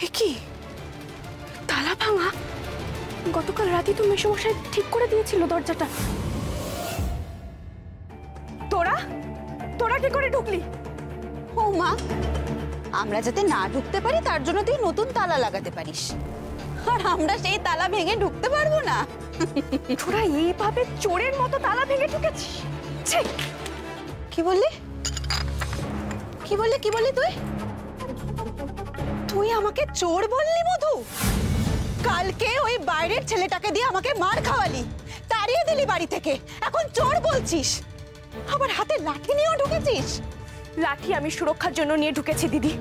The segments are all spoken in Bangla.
কি তালা ভাঙা? গতকাল রাতে তো মেশমশাই ঠিক করে দিয়েছিল দরজাটা। তোরা তোরা কি করে ঢুকলি? ও মা, আমরা যাতে না ঢুকতে পারি তার জন্য তুই নতুন তালা লাগাতে পারিস, আর আমরা সেই তালা ভেঙে ঢুকতে পারবো না। তোরা এইভাবে চোরের মতো তালা ভেঙে ঢুকেছিস? কি বললি? কি বললি? কি বললি তুই? তুই আমাকে চোর বললি মধু? কালকে ওই বাইরের ছেলেটাকে দিয়ে আমাকে মার খাওয়ালি, তাড়িয়ে দিলি বাড়ি থেকে, এখন চোর বলছিস? আবার হাতে লাঠি নিয়েও ঢুকেছিস? লাঠি আমি সুরক্ষার জন্য নিয়ে ঢুকেছি দিদি।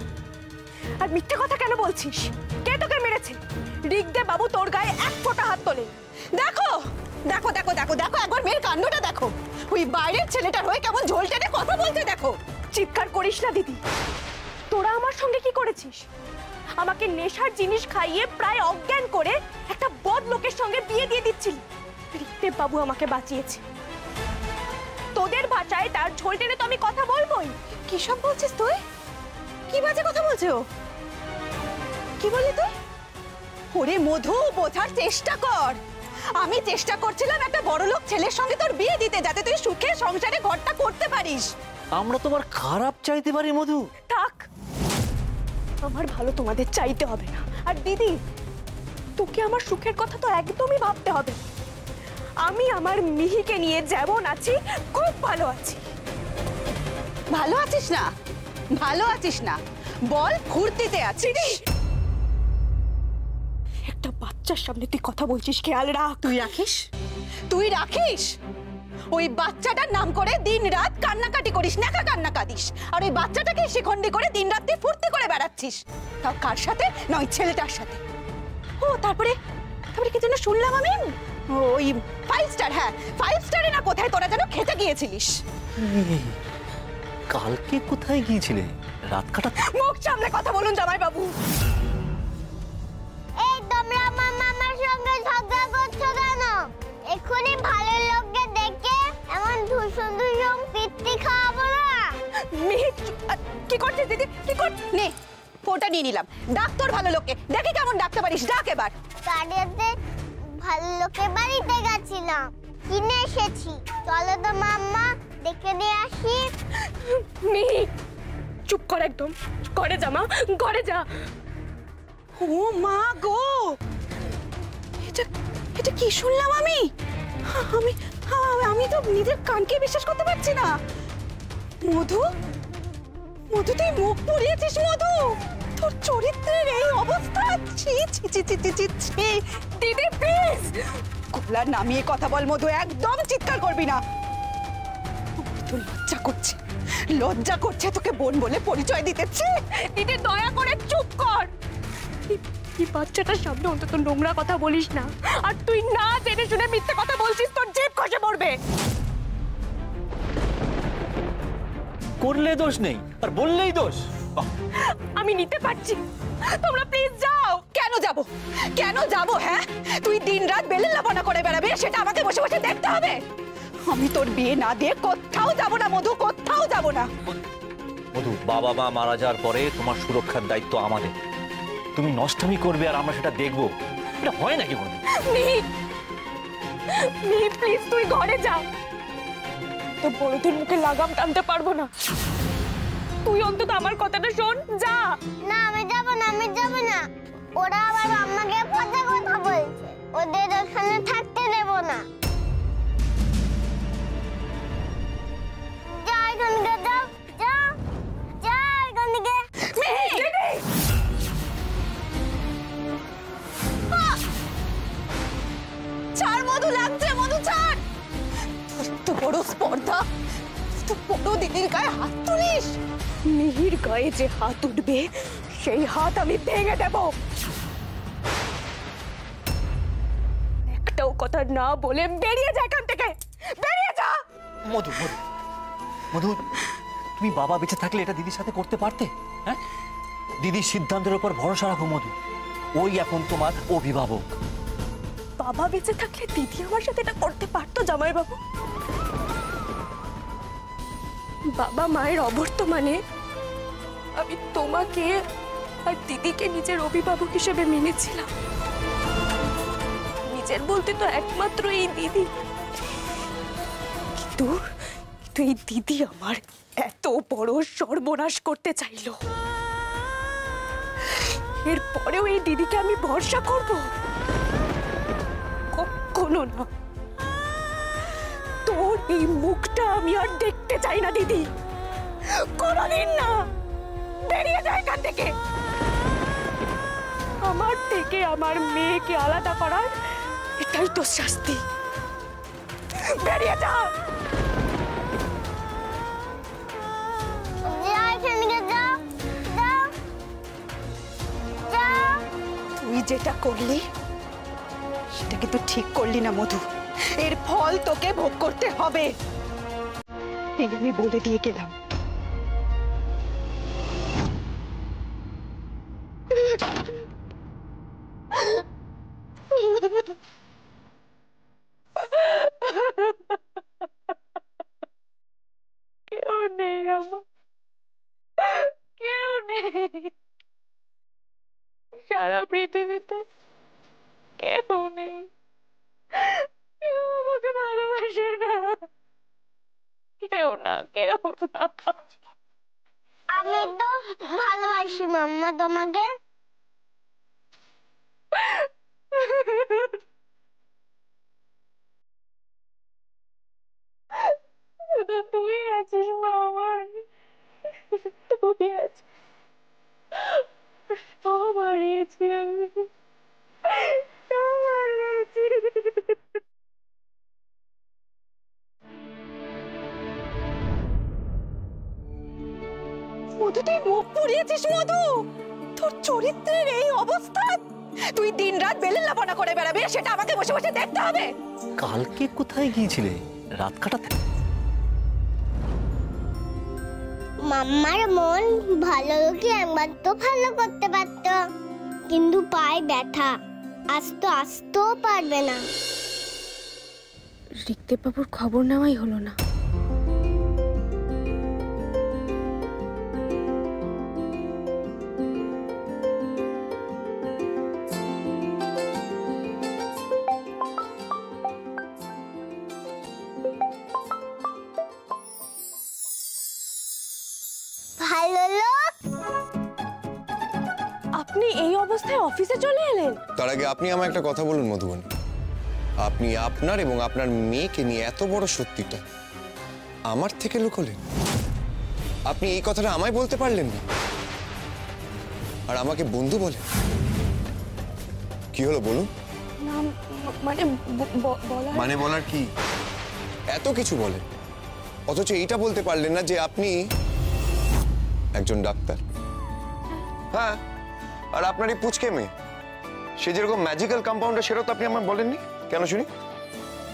আর মিথ্যে কথা কেন বলছিস? কে তোকে মেরেছে? রিগদে বাবু তোর গায়ে এক ফোঁটা হাত তোলে। দেখো দেখো দেখো দেখো দেখো, একবার মেয়ের কাণ্ডটা দেখো। ওই বাইরের ছেলেটার হয়ে কেমন ঝোল টেনে কথা বলতে দেখো। চিৎকার করিস না দিদি। তোরা আমার সঙ্গে কি করেছিস? আমাকে নেশার জিনিস খাইয়ে প্রায় অজ্ঞান করে একটা বদ লোকের সঙ্গে বিয়ে দিয়ে দিচ্ছিলি। রিগদে বাবু আমাকে বাঁচিয়েছে। তোদের ভাষায় তার ঝোল টেনে তো আমি কথা বলবোই। কি সব বলছিস তুই? কি বাজে কথা বলছো? কি বললি তুই? ওরে মধু, বোঝার চেষ্টা কর। আমি চেষ্টা করছিলাম একটা বড়লোক ছেলের সঙ্গে তোর বিয়ে দিতে, যাতে তুই সুখে সংসারে ঘরটা করতে পারিস। আমরা তোমার খারাপ চাইতে পারি মধু? থাক, আমার ভালো তোমাদের চাইতে হবে না। আর দিদি, তোকে আমার সুখের কথা তো একদমই ভাবতে হবে। আমি আমার মিহিকে নিয়ে যেমন আছি খুব ভালো আছি। ভালো আছিস না? ভালো আছিস না বল, ফুর্তিতে আছিস। একটা বাচ্চার সামনে তুই কথা বলছিস, খেয়াল রাখ। তুই রাখিস? তুই রাখিস? ওই বাচ্চাটার নাম করে দিন রাত কান্নাকাটি করিস, নাকা কান্না কাঁদিস, আর ওই বাচ্চাটাকে শিখন্ডি করে দিন রাত ফুর্তি করে বেড়াচ্ছিস। তাও কার সাথে? না ওই ছেলেটার সাথে। ও তারপরে তারপরে কি যেন শুনলাম আমি, ওই 5 স্টার, হ্যাঁ 5 স্টারে না কোথায় তোরা যেন খেতে গিয়েছিলিস। কালকে কোথায় গিয়েছিলে? রাত কাটাতে? মুখ সামনে কথা বলুন জামাই বাবু। এই তোমরা আমার মামার সঙ্গে ঝগড়া করছো কেন? এক্ষুনি ভালো লোককে দেখে এমন ধুসুম ধুসুম পিত্তি খাওয়াবো না। মিহি, কি করছিস দিদি? কি কর? নে ফোটা নিয়ে নিলাম, ডাক তোর ভালো লোককে, দেখি কেমন ডাকতে পারিস, ডাক এবার। কারিয়াতে ভালো লোকের বাড়িতে গেছিলাম, কিনে এসেছি, চলো তো মাম্মা দেখে নিয়ে আসি। মিহি চুপ কর একদম। ঘরে যা মা, ঘরে যা। ও মা গো, এটা এটা কি শুনলাম আমি? আমি আমি তো নিজের কানকে বিশ্বাস করতে পারছি না। মধু, মধু তুই মুখ পুড়িয়েছিস মধু, তোর চরিত্রের এই অবস্থা। ছি ছি ছি ছি ছি ছি। দিদি প্লিজ গলা নামিয়ে কথা বল মধু, একদম চিৎকার করবি না। তো লজ্জা করছে, লজ্জা করছে তোকে বোন বলে পরিচয় দিতেছে। দিদি দয়া করে চুপ কর। এই বাচ্চাটার সামনে অন্তত নোংরা কথা বলিস না। আর তুই না জেনে শুনে মিথ্যে কথা বলছিস, তোর জিভ খসে পড়বে। করলে দোষ নেই, আর বললেই দোষ। আমি নিতে পারছি, তোমরা প্লিজ যাও। কেন যাব? কেন যাব? হ্যাঁ, তুই দিন রাত বেলেলাপনা করে বেড়াবে, সেটা আমাকে বসে বসে দেখতে হবে? আমি তোর বিয়ে না দিয়ে কোথাও যাব না মধু, কোথাও যাব না। মধু, বাবা মা মারা যাওয়ার পরে তোমার সুরক্ষার দায়িত্ব আমাদের। তুমি নষ্টামি করবে আর আমরা সেটা দেখবো, এটা হয় নাকি বন্ধু? মিহি প্লিজ তুই ঘরে যা। তো বড়দের মুখে লাগাম টানতে পারবো না। তুই অন্তত আমার কথাটা শোন, যা। না আমি যাব না, আমি যাব না। ওরা আবার মাম্মাকে পচা কথা বলছে, ওদের ওখানে থাকতে দেব না। যা এখান থেকে, যাও যা যা এখান থেকে। ছাড় মধু, লাগছে মধু, ছাড়। তো বড় স্পর্ধা, তো বড় দিদির গায়ে হাত তুলিস। মিহির গায়ে যে হাত উঠবে সেই হাত আমি ভেঙে দেব। একটাও কথা না বলে বেরিয়ে যা এখান থেকে, বেরিয়ে যা। মধু, মধু, মধু, তুমি বাবা বেঁচে থাকলে এটা দিদির সাথে করতে পারতে? হ্যাঁ, দিদির সিদ্ধান্তের উপর ভরসা রাখো মধু, ওই এখন তোমার অভিভাবক। বাবা বেঁচে থাকলে দিদি আমার সাথে এটা করতে পারতো জামাই বাবু? বাবা মায়ের অবর্তমানে আমি তোমাকে আর দিদিকে নিজের অভিভাবক হিসেবে মেনেছিলাম। নিজের বলতে তো একমাত্র এই দিদি, কিন্তু এই দিদি আমার এত বড় সর্বনাশ করতে চাইলো। এরপরেও এই দিদিকে আমি ভরসা করব? কখনো না। তোর এই মুখটা আমি আর দেখতে চাই না দিদি, কোনদিন না। বেরিয়ে যায় এখান থেকে। আমার থেকে আমার মেয়েকে আলাদা করার এটাই তো শাস্তি। বেরিয়ে যা। তুই যেটা করলি সেটা কিন্তু ঠিক করলি না মধু। এর ফল তোকে ভোগ করতে হবে, এই আমি বলে দিয়ে গেলাম। কেউ নেই আমার, কেউ নেই সারা পৃথিবীতে, কেউ নেই। কেউ আমাকে ভালোবাসে না, কেউ না, কেউ না। আমি তো ভালোবাসি মাম্মা তোমাকে। শুধু তুই আছিস মা আমার, তুই আছিস। সব হারিয়েছি আমি, সব হারিয়েছি। মধু তুই মুখ পুড়িয়েছিস মধু। তোর চরিত্রের এই অবস্থা, তুই দিনরাত বেলেলাপনা করে বেড়াবি, সেটা আমাকে বসে বসে দেখতে হবে। কালকে কোথায় গিয়েছিলে রাত কাটাতে? মাম্মার মন ভালো লোকে একবার তো ভালো করতে পারতো, কিন্তু পায়ে ব্যথা, আসতেও পারবে না। ঋক্দেব বাবুর খবর নেওয়াই হলো না। ভালো লোক, আপনি এই অবস্থায় অফিসে চলে এলেন? তার আগে আপনি আমায় একটা কথা বলুন মধুবনী, আপনি আপনার এবং আপনার মেয়েকে নিয়ে এত বড় সত্যিটা আমার থেকে লুকোলেন? আপনি এই কথাটা আমায় বলতে পারলেন না, আর আমাকে বন্ধু বলে? কি হলো বলুন? না মানে মানে বলার কি? এত কিছু বলেন, অথচ এইটা বলতে পারলেন না যে আপনি একজন ডাক্তার। হ্যাঁ, আর আপনার এই পুচকে মেয়ে, সে যেরকম ম্যাজিক্যাল কম্পাউন্ডার, সেটাও তো আপনি আমার বলেননি। কেন শুনি?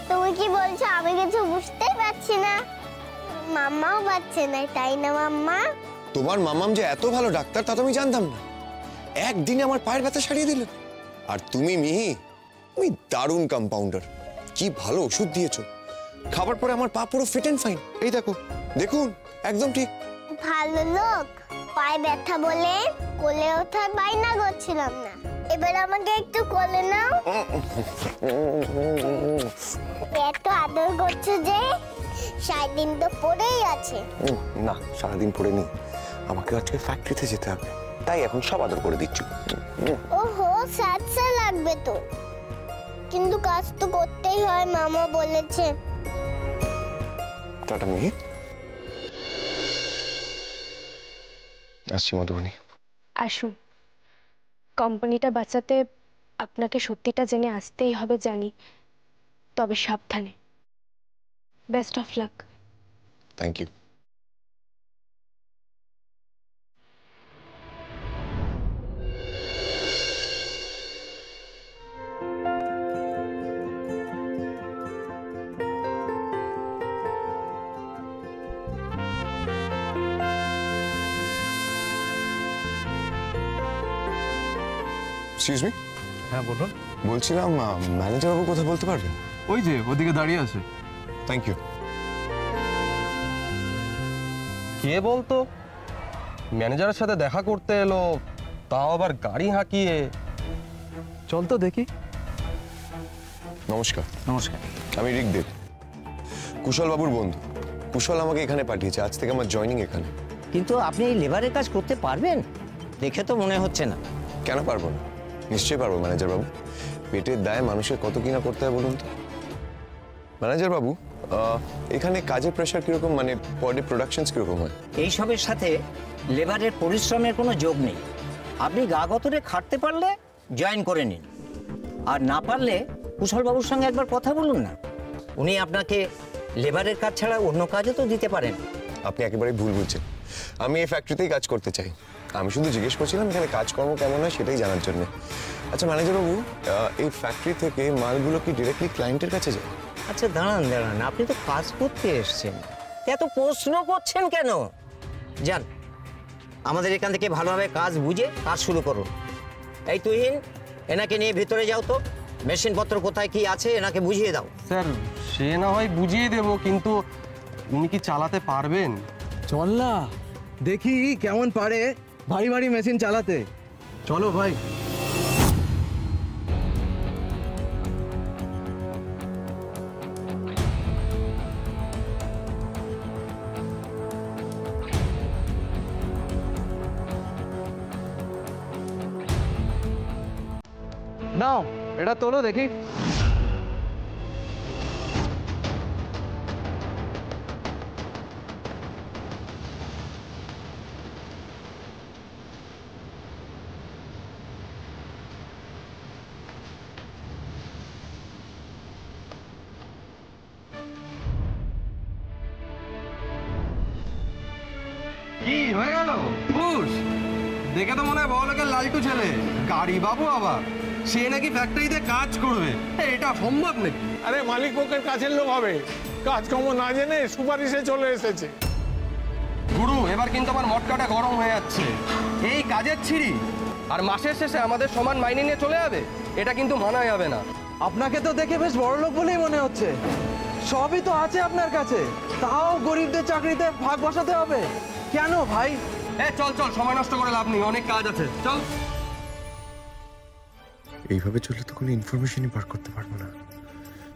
তুমি কি বলছো? আমি কিছু বুঝতেই পারছি না। মাম্মাও পাচ্ছে না, তাই না মাম্মা? তোমার মামাম যে এত ভালো ডাক্তার তা তো আমি জানতাম না। একদিনে আমার পায়ের ব্যথা সারিয়ে দিলেন। আর তুমি মিহি, তুমি দারুণ কম্পাউন্ডার। কি ভালো ওষুধ দিয়েছো, খাবার পরে আমার পা পুরো ফিট এন্ড ফাইন। এই দেখো, দেখুন, একদম ঠিক। ভালো লোক, পায়ে ব্যথা বলে কোলে ওঠার বায়না করছিলাম না। এবার আমাকে একটু কোলে নাও। এত আদর করছো যে, সারাদিন তো পড়েই আছে। না, সারাদিন পড়ে নি, আমাকে আজকে ফ্যাক্টরিতে যেতে হবে, তাই এখন সব আদর করে দিচ্ছি। ওহো, স্যাঁতসা লাগবে তো, কিন্তু কাজ তো করতেই হয়, মামা বলেছে। টাটা মিহি, আসছি মধুবনী। আসুন। কোম্পানিটা বাঁচাতে আপনাকে সত্যিটা জেনে আসতেই হবে জানি, তবে সাবধানে। Best of luck. Thank you. Excuse me. হ্যাঁ বলুন। বলছিলাম, ম্যানেজার বাবু কথা বলতে পারবেন? ওই যে ওদিকে দাঁড়িয়ে আছে। Thank you. কে বলতো ম্যানেজারের সাথে দেখা করতে এলো, তাও আবার গাড়ি হাঁকিয়ে। চল তো দেখি। নমস্কার। নমস্কার। আমি ঋগদেব, কুশল বাবুর বন্ধু। কুশল আমাকে এখানে পাঠিয়েছে, আজ থেকে আমার জয়েনিং এখানে। কিন্তু আপনি এই লেবারের কাজ করতে পারবেন? দেখে তো মনে হচ্ছে না। কেন পারবো না? নিশ্চয়ই পারবো ম্যানেজার বাবু। পেটের দায়ে মানুষের কত কিনা করতে হয় বলুন তো। ম্যানেজার বাবু, এখানে কাজের প্রেশার কিরকম, মানে পার ডে প্রোডাকশনস কিরকম হয়? এইসবের সাথে লেবারের পরিশ্রমের কোনো যোগ নেই। আপনি গা গতরে খাটতে পারলে জয়েন করে নিন, আর না পারলে কুশলবাবুর সঙ্গে একবার কথা বলুন না। উনি আপনাকে লেবারের কাজ ছাড়া অন্য কাজও তো দিতে পারেন। আপনি একেবারে ভুল বুঝছেন। আমি এই ফ্যাক্টরিতেই কাজ করতে চাই। আমি শুধু জিজ্ঞেস করছিলাম এখানে কাজকর্ম কেমন হয় সেটাই জানার জন্য। আচ্ছা ম্যানেজার বাবু, এই ফ্যাক্টরি থেকে মালগুলো কি ডিরেক্টলি ক্লায়েন্টের কাছে যায়? আচ্ছা দাঁড়ান দাঁড়ান, আপনি তো কাজ করতে এসেছেন, এত প্রশ্ন করছেন কেন? যান, আমাদের এখান থেকে ভালোভাবে কাজ বুঝে কাজ শুরু করুন। এই তুহিন, এনাকে নিয়ে ভিতরে যাও তো। মেশিনপত্র কোথায় কি আছে এনাকে বুঝিয়ে দাও। স্যার, সে না হয় বুঝিয়ে দেবো, কিন্তু উনি কি চালাতে পারবেন? চল না দেখি কেমন পারে ভারী ভারী মেশিন চালাতে। চলো ভাই। নাও এটা তোলো দেখি। কি হয়ে গেল? খুশ দেখে তো মনে হয় বড় লোকের লালটু ছেলে। গাড়ি বাবু আবার, সে নাকি ফ্যাক্টরিতে কাজ করবে। এটা সম্ভব নাকি? আরে মালিক পক্ষের কাছের লোক হবে, কাজকর্ম না জেনে সুপারিশে চলে এসেছে। গুরু, এবার কিন্তু আমার মটকাটা গরম হয়ে যাচ্ছে। এই কাজের ছিঁড়ি আর মাসের শেষে আমাদের সমান মাইনে নিয়ে চলে যাবে, এটা কিন্তু মানা যাবে না। আপনাকে তো দেখে বেশ বড় লোক বলেই মনে হচ্ছে। সবই তো আছে আপনার কাছে, তাও গরিবদের চাকরিতে ভাগ বসাতে হবে কেন ভাই? চল চল, সময় নষ্ট করে লাভ নেই, অনেক কাজ আছে, চল। এইভাবে চললে তো কোনো ইনফরমেশনই বার করতে পারবো না,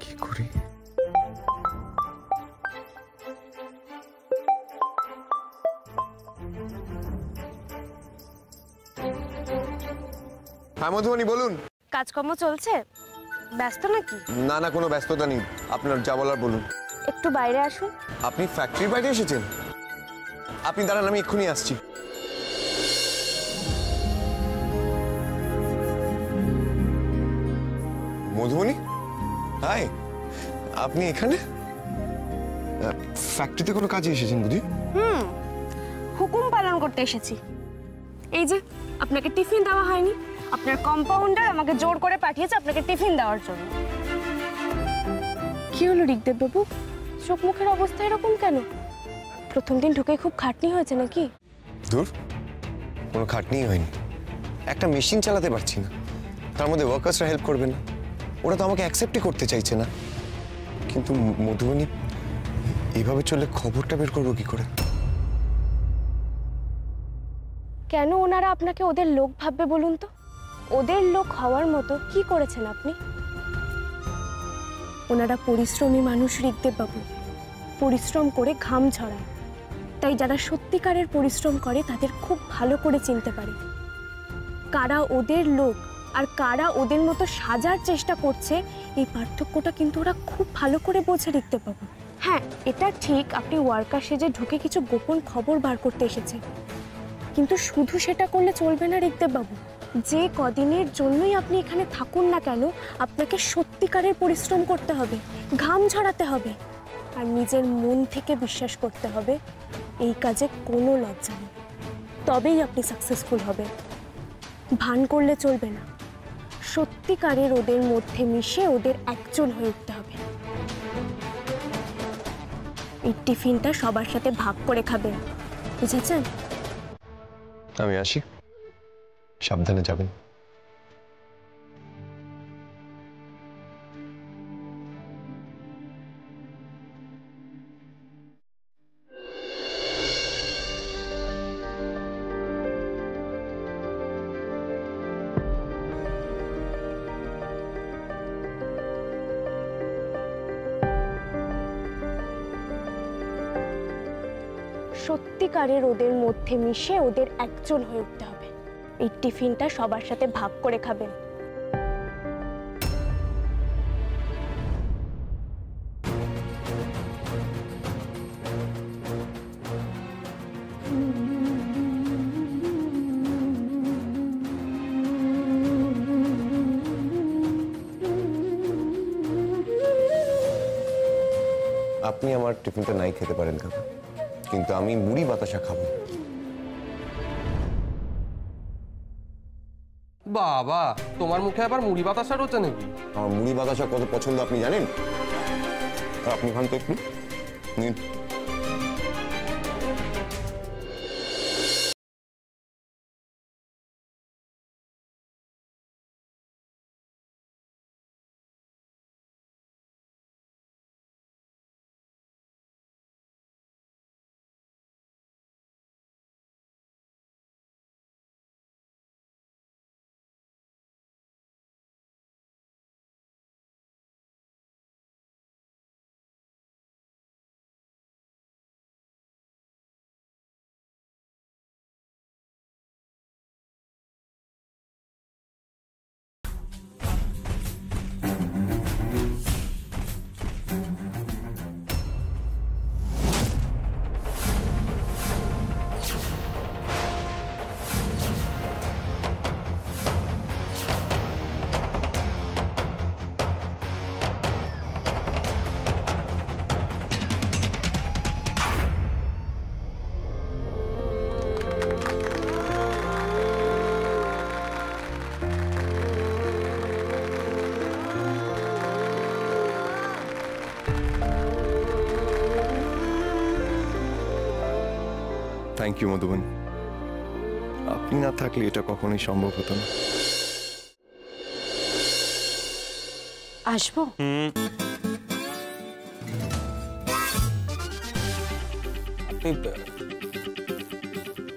কি করি? হ্যাঁ মধুবনী বলুন। কাজকর্ম চলছে? ব্যস্ত নাকি? না না, কোনো ব্যস্ততা নেই, আপনার যা বলার বলুন। একটু বাইরে আসুন। আপনি ফ্যাক্টরির বাইরে এসেছেন? আপনি দাঁড়ান, আমি এক্ষুনি আসছি। মধুবনী, হাই, আপনি এখানে? ফ্যাক্টরিতে কোনো কাজে এসেছেন বুঝি? হুকুম পালন করতে এসেছি। এই যে আপনাকে টিফিন দেওয়া হয়নি, আপনার কম্পাউন্ডার আমাকে জোর করে পাঠিয়েছে আপনাকে টিফিন দেওয়ার জন্য। কি হলো ঋগদেব বাবু, চোখ মুখের অবস্থা এরকম কেন? প্রথম দিন ঢুকে খুব খাটনি হয়েছে নাকি? দূর, কোনো খাটনিই হয়নি। একটা মেশিন চালাতে পারছি না, তার মধ্যে ওয়ার্কার্সরা হেল্প করবে না। ওরা তো আমাকে অ্যাকসেপ্টই করতে চাইছে না। কিন্তু মধুবনী, এইভাবে চললে খবরটা বের করবো কি করে? কেন ওনারা আপনাকে ওদের লোক ভাববে বলুন তো? ওদের লোক হওয়ার মতো কি করেছেন আপনি? ওনারা পরিশ্রমী মানুষ ঋগদেব বাবু, পরিশ্রম করে ঘাম ঝরায়। তাই যারা সত্যিকারের পরিশ্রম করে তাদের খুব ভালো করে চিনতে পারে কারা ওদের লোক আর কারা ওদের মতো সাজার চেষ্টা করছে। এই পার্থক্যটা কিন্তু ওরা খুব ভালো করে বোঝে ঋগদেব বাবু। হ্যাঁ, এটা ঠিক, আপনি ওয়ার্কার সেজে ঢুকে কিছু গোপন খবর বার করতে এসেছেন, কিন্তু শুধু সেটা করলে চলবে না ঋগদেব বাবু। যে কদিনের জন্যই আপনি এখানে থাকুন না কেন, আপনাকে সত্যিকারের পরিশ্রম করতে হবে, ঘাম ঝরাতে হবে, আর নিজের মন থেকে বিশ্বাস করতে হবে এই কাজে কোনো লজ্জা নেই। তবেই আপনি সাকসেসফুল হবেন। ভান করলে চলবে না, সত্যিকারের ওদের মধ্যে মিশে ওদের একজন হয়ে উঠতে হবে। এই টিফিনটা সবার সাথে ভাগ করে খাবেন, বুঝেছেন? আমি আসি, সাবধানে যাবেন। সত্যিকারের ওদের মধ্যে মিশে ওদের একজন হয়ে উঠতে হবে। এই টিফিনটা সবার সাথে ভাগ করে খাবেন। আপনি আমার টিফিনটা নাই খেতে পারেন কাকা, কিন্তু আমি মুড়ি বাতাসা খাবো। বাবা, তোমার মুখে আবার মুড়ি বাতাসা রয়েছে নাকি? আমার মুড়ি বাতাসা কত পছন্দ আপনি জানেন? আর আপনি খান তো একটু নিন। থ্যাংক ইউ মধুবন, আপনি না থাকলে এটা কখনোই সম্ভব হতো না। আসবো?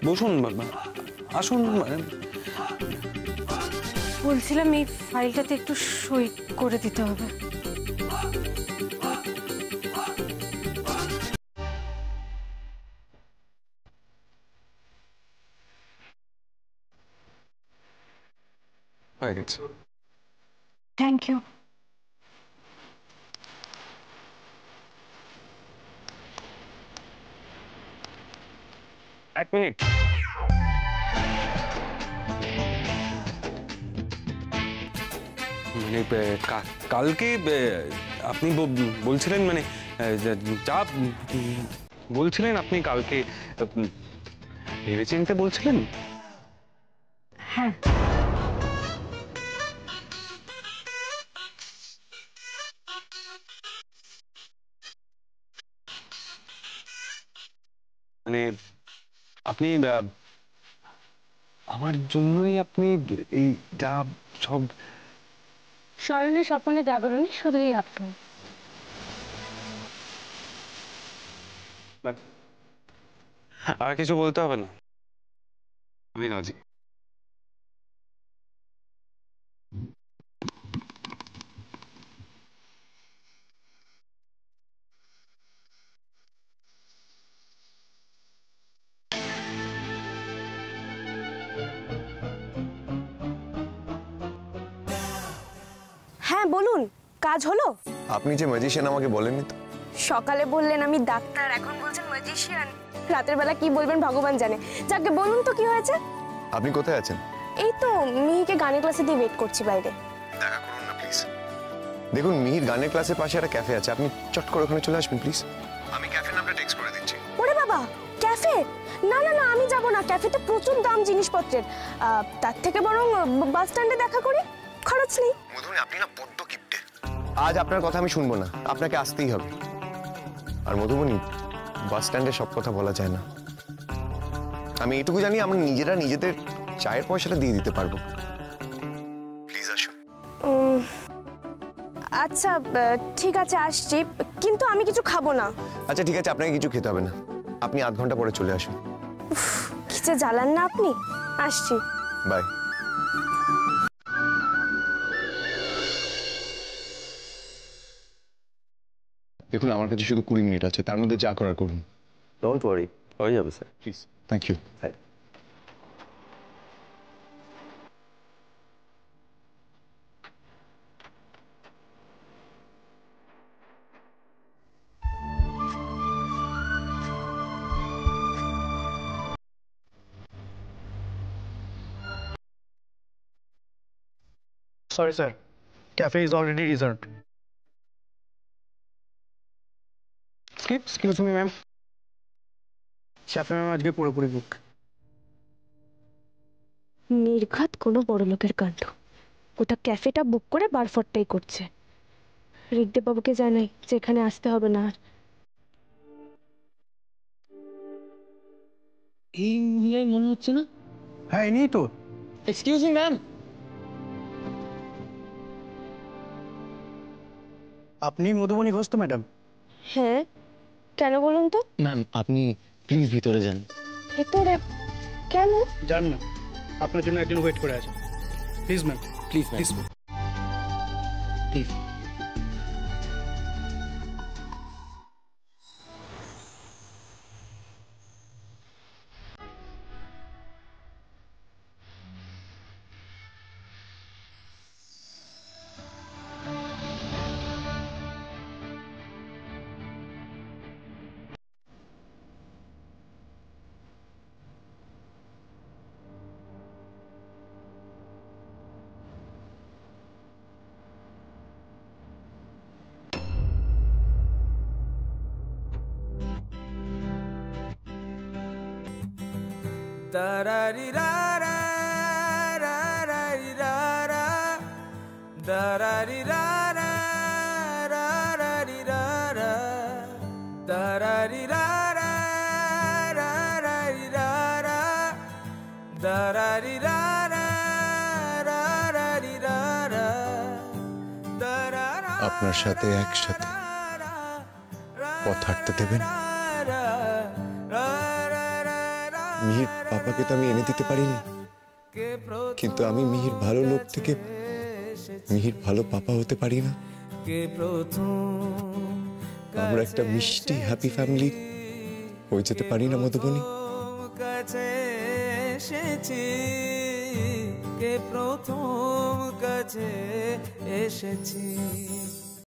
বসুন, আসুন। বলছিলাম এই ফাইলটাতে একটু সই করে দিতে হবে। হয়ে গেছে। Thank you. এক মিনিট। মানে কালকে আপনি বলছিলেন, মানে যা বলছিলেন আপনি কালকে ভেবেচিন্তে বলছিলেন। হ্যাঁ, মানে আপনি আমার জন্যই আপনি এই যা সব স্বর্ণে স্বপ্নে জাগরণে শুধুই আপনি। আর কিছু বলতে হবে না, আমি রাজি। হ্যাঁ বলুন, কাজ হলো? আপনি যে ম্যাজিশিয়ান আমাকে বলেননি তো। সকালে বললেন আমি ডাক্তার, এখন বলছেন ম্যাজিশিয়ান। রাতের বেলা কি বলবেন ভগবান জানে। যাকে বলুন তো কি হয়েছে? আপনি কোথায় আছেন? এই তো মিহিকে গানের ক্লাসে দিয়ে ওয়েট করছি বাইরে। দেখা করুন না প্লিজ। দেখুন, মিহির গানের ক্লাসের পাশে একটা ক্যাফে আছে, আপনি চট করে ওখানে চলে আসবেন প্লিজ। আমি ক্যাফে নামটা টেক্সট করে দিচ্ছি। ওরে বাবা, ক্যাফে? না না না, আমি যাব না। ক্যাফেতে প্রচুর দাম জিনিসপত্রের। তার থেকে বরং বাস স্ট্যান্ডে দেখা করি, খরচ নেই। মধুবনী, আপনি না বড্ড কিপটে। আজ আপনার কথা আমি শুনবো না, আপনাকে আসতেই হবে। আর মধুবনী, বাস স্ট্যান্ডে সব কথা বলা যায় না। আমি এটুকু জানি, আমরা নিজেরা নিজেদের চায়ের পয়সাটা দিয়ে দিতে পারবো। প্লিজ আসুন। আচ্ছা ঠিক আছে, আসছি, কিন্তু আমি কিছু খাবো না। আচ্ছা ঠিক আছে, আপনাকে কিছু খেতে হবে না, আপনি আধ ঘন্টা পরে চলে আসুন। কি যে জ্বালান না আপনি। আসছি, বাই। দেখুন, আমার কাছে শুধু 20 মিনিট আছে, তার মধ্যে যা করার করুন। ডোন্ট ওয়ারি, হয়ে যাবে sir, please. Thank you. Sorry, sir. Cafe is already reserved. Excuse me, ma'am. Cafe, ma'am, আজকে পুরোপুরি বুক। নির্ঘাত কোনো বড় লোকের কাণ্ড। ওটা ক্যাফেটা বুক করে বারফটটাই করছে। ঋগদেব বাবুকে জানাই যে এখানে আসতে হবে না আর। এই মনে হচ্ছে না? হ্যাঁ, ইনিই তো। Excuse me, ma'am. আপনি মধুবনী ঘোষ তো, ম্যাডাম? হ্যাঁ, কেন বলুন তো? ম্যাম, আপনি প্লিজ ভিতরে যান। ভেতরে কেন? যান না, আপনার জন্য একজন ওয়েট করে আছে। Please ma'am, please please please. আপনার সাথে একসাথে পথ হাঁটতে দেবেন? মিহির পাপাকে তো আমি এনে দিতে পারিনি, কিন্তু আমি মিহির ভালো লোক থেকে মিহির ভালো পাপা হতে পারি না? আমরা একটা মিষ্টি হ্যাপি ফ্যামিলি হয়ে যেতে পারি না মধুবনী? প্রথম কাছে এসেছি।